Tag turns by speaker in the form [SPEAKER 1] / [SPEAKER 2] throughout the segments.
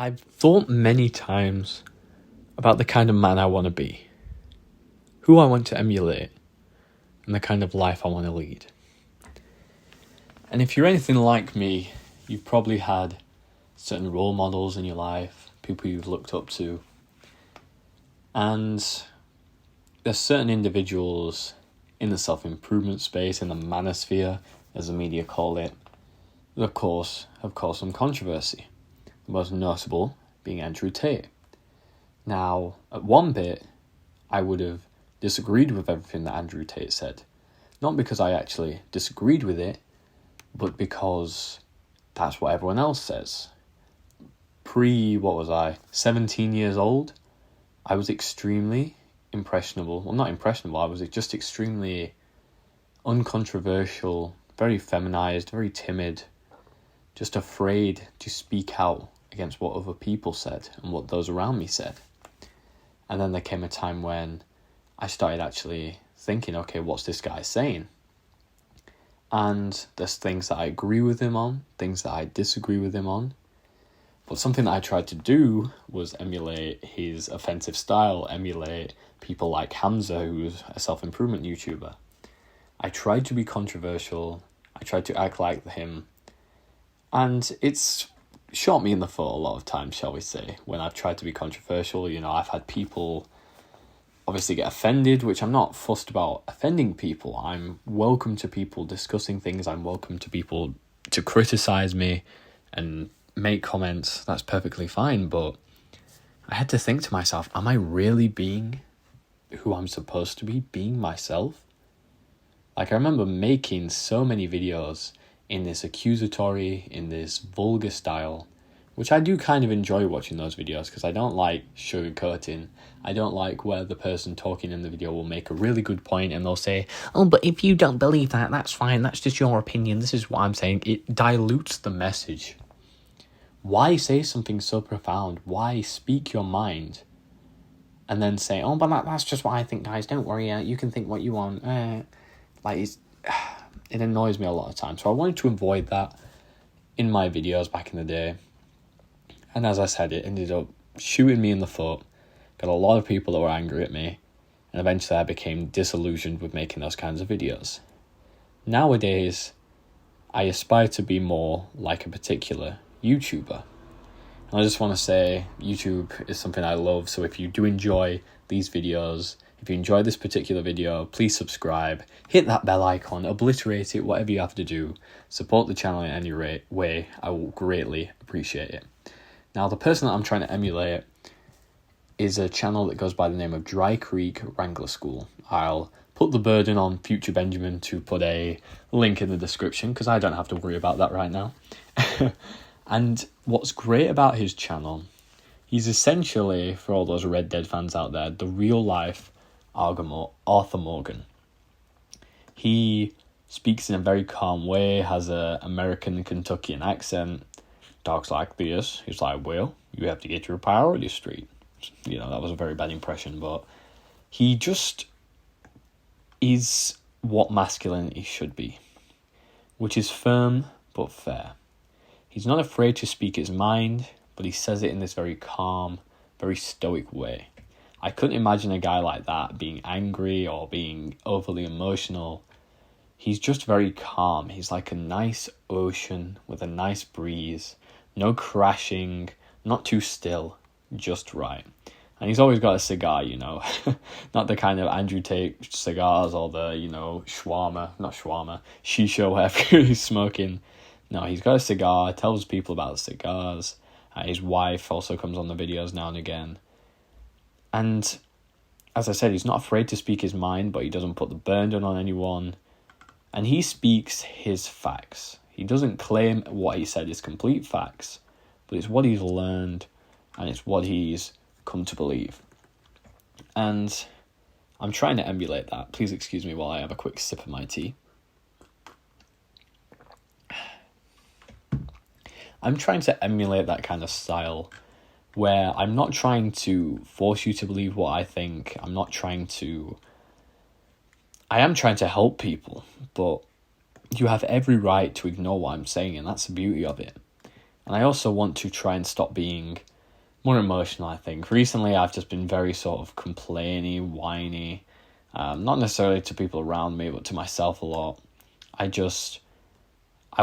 [SPEAKER 1] I've thought many times about the kind of man I want to be, who I want to emulate, and the kind of life I want to lead. And if you're anything like me, you've probably had certain role models in your life, people you've looked up to. And there's certain individuals in the self-improvement space, in the manosphere, as the media call it, that of course have caused some controversy. The most notable being Andrew Tate. Now, at one bit, I would have disagreed with everything that Andrew Tate said. Not because I actually disagreed with it, but because that's what everyone else says. 17 years old, I was extremely impressionable. Well, not impressionable, I was just extremely uncontroversial, very feminized, very timid, just afraid to speak out against what other people said and what those around me said. And then there came a time when I started actually thinking, okay, what's this guy saying? And there's things that I agree with him on, things that I disagree with him on. But something that I tried to do was emulate his offensive style, emulate people like Hamza, who's a self-improvement YouTuber. I tried to be controversial. I tried to act like him. And it's shot me in the foot a lot of times, shall we say, when I've tried to be controversial. I've had people obviously get offended, which I'm not fussed about offending people. I'm welcome to people discussing things. I'm welcome to people to criticize me and make comments. That's perfectly fine. But I had to think to myself, am I really being who I'm supposed to be, being myself? I remember making so many videos in this accusatory, in this vulgar style, which I do kind of enjoy watching those videos because I don't like sugarcoating. I don't like where the person talking in the video will make a really good point and they'll say, oh, but if you don't believe that, that's fine. That's just your opinion. This is what I'm saying. It dilutes the message. Why say something so profound? Why speak your mind and then say, oh, but that's just what I think, guys. Don't worry. You can think what you want. It annoys me a lot of times. So I wanted to avoid that in my videos back in the day. And as I said, it ended up shooting me in the foot. Got a lot of people that were angry at me. And eventually I became disillusioned with making those kinds of videos. Nowadays, I aspire to be more like a particular YouTuber. And I just want to say, YouTube is something I love. So if you do enjoy these videos, if you enjoy this particular video, please subscribe, hit that bell icon, obliterate it, whatever you have to do. Support the channel in any way. I will greatly appreciate it. Now, the person that I'm trying to emulate is a channel that goes by the name of Dry Creek Wrangler School. I'll put the burden on future Benjamin to put a link in the description because I don't have to worry about that right now. And what's great about his channel, he's essentially, for all those Red Dead fans out there, the real life Arthur Morgan. He speaks in a very calm way, has a American Kentuckian accent, talks like this. He's like, well, you have to get your priority straight. That was a very bad impression, but he just is what masculinity should be, which is firm but fair. He's not afraid to speak his mind, but he says it in this very calm, very stoic way. I couldn't imagine a guy like that being angry or being overly emotional. He's just very calm. He's like a nice ocean with a nice breeze. No crashing, not too still, just right. And he's always got a cigar, Not the kind of Andrew Tate cigars or the, shisha, whatever he's smoking. No, he's got a cigar, tells people about the cigars. His wife also comes on the videos now and again. And as I said, he's not afraid to speak his mind, but he doesn't put the burden on anyone. And he speaks his facts. He doesn't claim what he said is complete facts, but it's what he's learned and it's what he's come to believe. And I'm trying to emulate that. Please excuse me while I have a quick sip of my tea. I'm trying to emulate that kind of style where I'm not trying to force you to believe what I think. I am trying to help people, but you have every right to ignore what I'm saying, and that's the beauty of it. And I also want to try and stop being more emotional, I think. Recently, I've just been very sort of complainy, whiny, not necessarily to people around me, but to myself a lot. I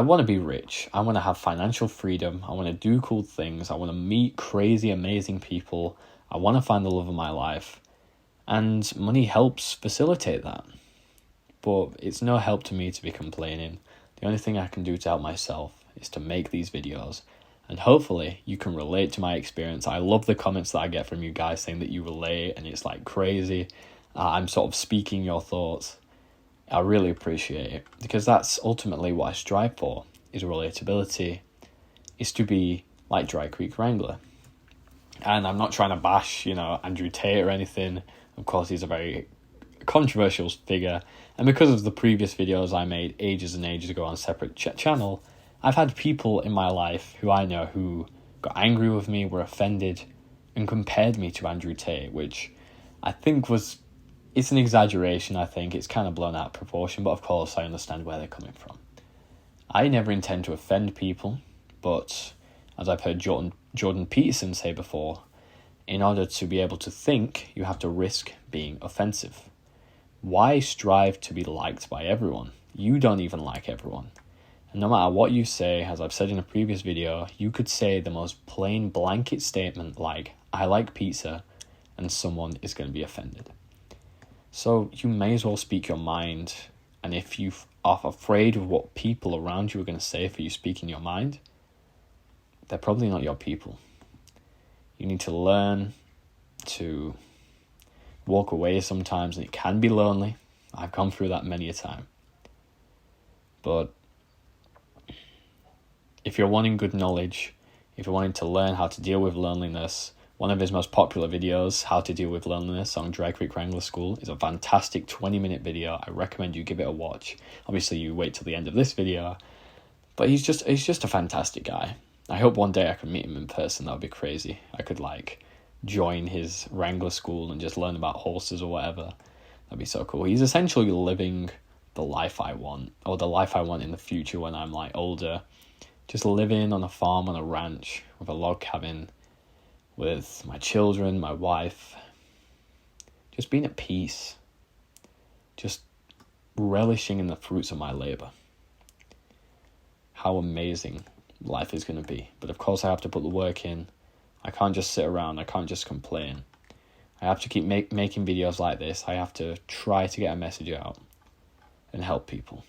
[SPEAKER 1] want to be rich. I want to have financial freedom. I want to do cool things. I want to meet crazy, amazing people. I want to find the love of my life. And money helps facilitate that. But it's no help to me to be complaining. The only thing I can do to help myself is to make these videos. And hopefully you can relate to my experience. I love the comments that I get from you guys saying that you relate and it's like crazy. I'm sort of speaking your thoughts. I really appreciate it because that's ultimately what I strive for, is relatability, is to be like Dry Creek Wrangler. And I'm not trying to bash, Andrew Tate or anything. Of course, he's a very controversial figure. And because of the previous videos I made ages and ages ago on a separate channel, I've had people in my life who I know who got angry with me, were offended, and compared me to Andrew Tate, which I think it's an exaggeration, I think. It's kind of blown out of proportion, but of course I understand where they're coming from. I never intend to offend people, but as I've heard Jordan Peterson say before, in order to be able to think, you have to risk being offensive. Why strive to be liked by everyone? You don't even like everyone. And no matter what you say, as I've said in a previous video, you could say the most plain blanket statement like, I like pizza, and someone is going to be offended. So you may as well speak your mind. And if you are afraid of what people around you are going to say for you speaking your mind, they're probably not your people. You need to learn to walk away sometimes, and it can be lonely. I've gone through that many a time. But if you're wanting good knowledge, if you're wanting to learn how to deal with loneliness, one of his most popular videos, How to Deal with Loneliness on Dry Creek Wrangler School, is a fantastic 20-minute video. I recommend you give it a watch. Obviously, you wait till the end of this video. But he's just a fantastic guy. I hope one day I can meet him in person. That would be crazy. I could join his Wrangler school and just learn about horses or whatever. That'd be so cool. He's essentially living the life I want, or the life I want in the future when I'm older. Just living on a farm on a ranch with a log cabin with my children, my wife. Just being at peace. Just relishing in the fruits of my labor. How amazing life is going to be. But of course I have to put the work in. I can't just sit around. I can't just complain. I have to keep making videos like this. I have to try to get a message out and help people.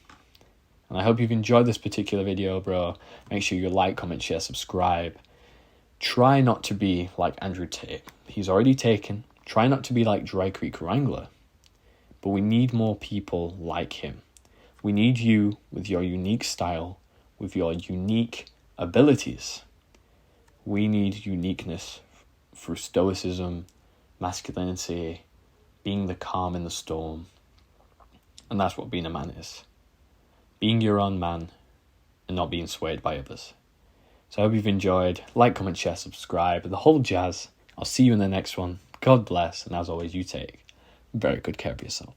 [SPEAKER 1] And I hope you've enjoyed this particular video, bro. Make sure you like, comment, share, subscribe. Try not to be like Andrew Tate. He's already taken. Try not to be like Dry Creek Wrangler. But we need more people like him. We need you with your unique style, with your unique abilities. We need uniqueness through stoicism, masculinity, being the calm in the storm. And that's what being a man is. Being your own man and not being swayed by others. So I hope you've enjoyed. Like, comment, share, subscribe, the whole jazz. I'll see you in the next one. God bless. And as always, you take very good care of yourself.